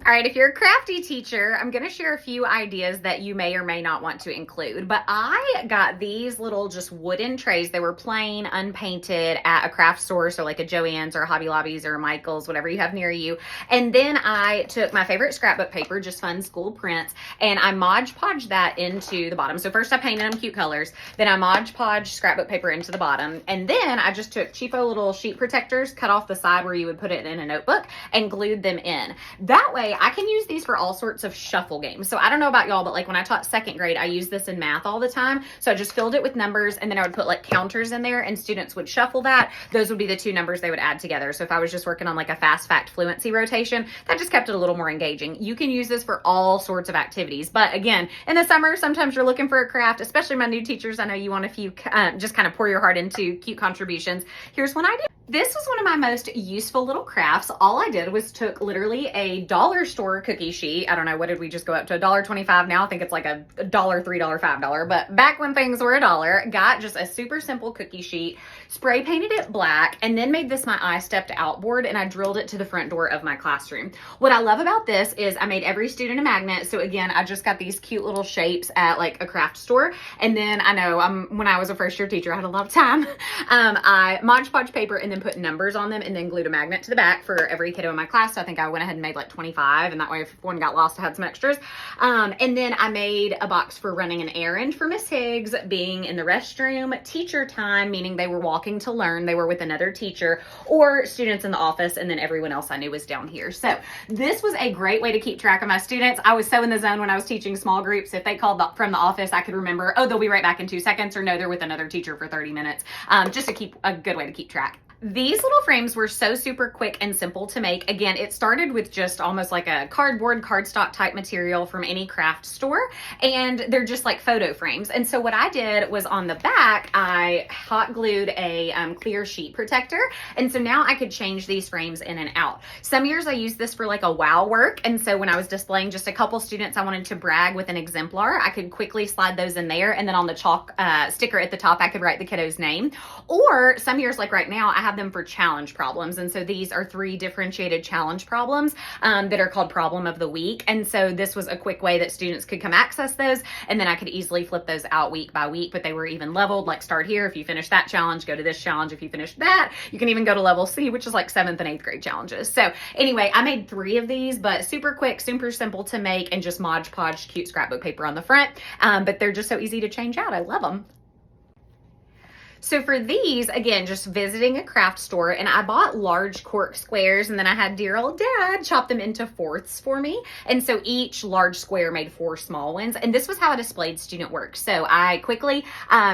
All right, if you're a crafty teacher, I'm going to share a few ideas that you may or may not want to include. But I got these little just wooden trays. They were plain, unpainted at a craft store, so like a Joann's or a Hobby Lobby's or a Michael's, whatever you have near you. And then I took my favorite scrapbook paper, just fun school prints, and I Mod Podged that into the bottom. So first I painted them cute colors, then I Mod Podged scrapbook paper into the bottom, and then I just took cheapo little sheet protectors, cut off the side where you would put it in a notebook, and glued them in. That way I can use these for all sorts of shuffle games. So I don't know about y'all, but like when I taught second grade, I used this in math all the time. So I just filled it with numbers, and then I would put like counters in there, and students would shuffle that. Those would be the two numbers they would add together. So if I was just working on like a fast fact fluency rotation, that just kept it a little more engaging. You can use this for all sorts of activities. But again, in the summer, sometimes you're looking for a craft, especially my new teachers. I know you want a few, just kind of pour your heart into cute contributions. Here's one idea. This was one of my most useful little crafts. All I did was took literally a dollar store cookie sheet. I don't know, what did we just go up to? $1.25 now? I think it's like a $1, $3, $5. But back when things were $1, got just a super simple cookie sheet, spray painted it black, and then made this my I stepped out board, and I drilled it to the front door of my classroom. What I love about this is I made every student a magnet. So again, I just got these cute little shapes at like a craft store. And then I know when I was a first year teacher, I had a lot of time. I Mod Podge paper and then put numbers on them, and then glued a magnet to the back for every kiddo in my class. So I think I went ahead and made like 25, and that way if one got lost, I had some extras. And then I made a box for running an errand for Miss Higgs, being in the restroom, teacher time, meaning they were walking to learn, they were with another teacher, or students in the office, and then everyone else I knew was down here. So this was a great way to keep track of my students. I was so in the zone when I was teaching small groups. If they called from the office, I could remember, oh, they'll be right back in 2 seconds, or no, they're with another teacher for 30 minutes, just to keep a good way to keep track. These little frames were so super quick and simple to make. Again, it started with just almost like a cardboard, cardstock type material from any craft store, and they're just like photo frames. And so what I did was on the back, I hot glued a clear sheet protector, and so now I could change these frames in and out. Some years I used this for like a wow work, and so when I was displaying just a couple students I wanted to brag with an exemplar, I could quickly slide those in there, and then on the chalk sticker at the top, I could write the kiddo's name. Or some years, like right now, I have them for challenge problems. And so these are 3 differentiated challenge problems that are called problem of the week. And so this was a quick way that students could come access those. And then I could easily flip those out week by week, but they were even leveled, like start here. If you finish that challenge, go to this challenge. If you finish that, you can even go to level C, which is like 7th and 8th grade challenges. So anyway, I made 3 of these, but super quick, super simple to make, and just Mod Podge cute scrapbook paper on the front. But they're just so easy to change out. I love them. So for these, again, just visiting a craft store, and I bought large cork squares, and then I had dear old dad chop them into fourths for me. And so each large square made 4 small ones. And this was how I displayed student work. So I quickly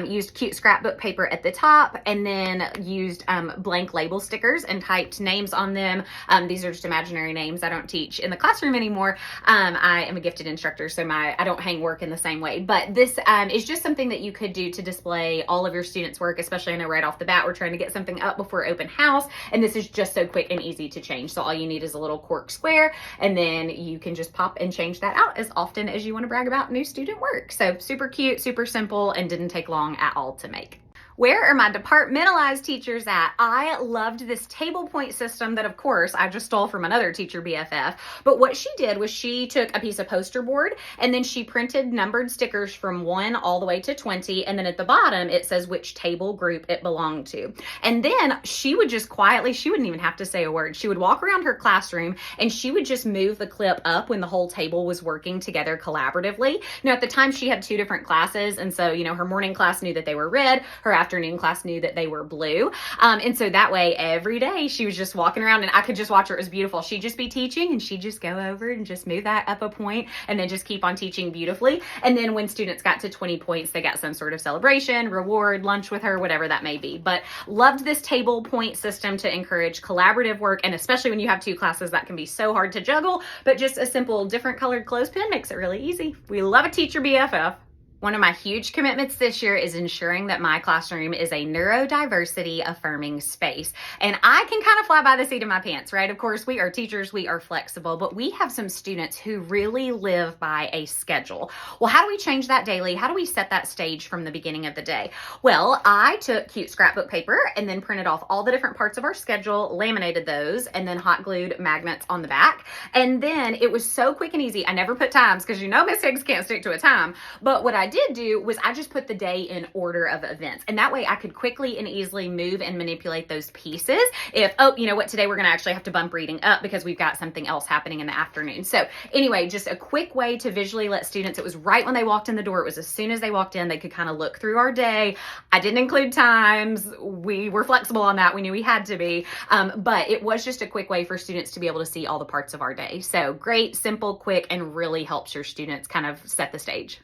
used cute scrapbook paper at the top, and then used blank label stickers and typed names on them. These are just imaginary names. I don't teach in the classroom anymore. I am a gifted instructor, so I don't hang work in the same way. But this is just something that you could do to display all of your students' work. Especially I know right off the bat, we're trying to get something up before open house, and this is just so quick and easy to change. So all you need is a little cork square, and then you can just pop and change that out as often as you want to brag about new student work. So super cute, super simple, and didn't take long at all to make. Where are my departmentalized teachers at? I loved this table point system that, of course, I just stole from another teacher BFF. But what she did was she took a piece of poster board, and then she printed numbered stickers from 1 all the way to 20. And then at the bottom, it says which table group it belonged to. And then she would just quietly, she wouldn't even have to say a word. She would walk around her classroom, and she would just move the clip up when the whole table was working together collaboratively. Now, at the time, she had 2 different classes. And so, her morning class knew that they were red. Her afternoon class knew that they were blue. And so that way every day she was just walking around, and I could just watch her. It was beautiful. She'd just be teaching, and she'd just go over and just move that up a point, and then just keep on teaching beautifully. And then when students got to 20 points, they got some sort of celebration, reward, lunch with her, whatever that may be. But loved this table point system to encourage collaborative work. And especially when you have 2 classes, that can be so hard to juggle, but just a simple different colored clothespin makes it really easy. We love a teacher BFF. One of my huge commitments this year is ensuring that my classroom is a neurodiversity affirming space. And I can kind of fly by the seat of my pants, right? Of course, we are teachers, we are flexible, but we have some students who really live by a schedule. Well, how do we change that daily? How do we set that stage from the beginning of the day? Well, I took cute scrapbook paper and then printed off all the different parts of our schedule, laminated those, and then hot glued magnets on the back. And then it was so quick and easy. I never put times because Miss Higgs can't stick to a time. But what I did do was I just put the day in order of events. And that way I could quickly and easily move and manipulate those pieces. If, today we're going to actually have to bump reading up because we've got something else happening in the afternoon. So anyway, just a quick way to visually let students, it was right when they walked in the door. It was as soon as they walked in, they could kind of look through our day. I didn't include times. We were flexible on that. We knew we had to be. But it was just a quick way for students to be able to see all the parts of our day. So great, simple, quick, and really helps your students kind of set the stage.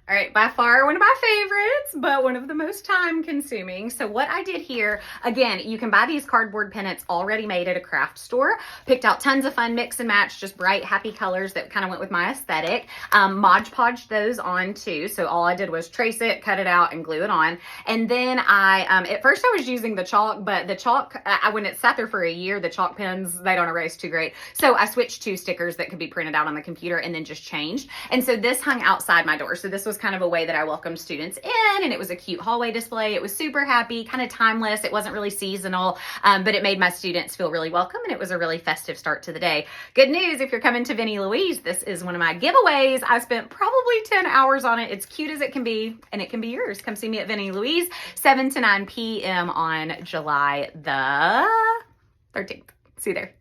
All right, by far one of my favorites, but one of the most time consuming. So what I did here, again, you can buy these cardboard pennants already made at a craft store. Picked out tons of fun mix and match, just bright, happy colors that kind of went with my aesthetic. Mod Podged those on too. So all I did was trace it, cut it out, and glue it on. And then at first I was using the chalk, but the chalk, when it sat there for a year, the chalk pens, they don't erase too great. So I switched to stickers that could be printed out on the computer and then just changed. And so this hung outside my door. So this was kind of a way that I welcomed students in, and it was a cute hallway display. It was super happy, kind of timeless. It wasn't really seasonal, but it made my students feel really welcome, and it was a really festive start to the day. Good news, if you're coming to Vinnie Louise, this is one of my giveaways. I spent probably 10 hours on it. It's cute as it can be, and it can be yours. Come see me at Vinnie Louise, 7 to 9 p.m. on July the 13th. See you there.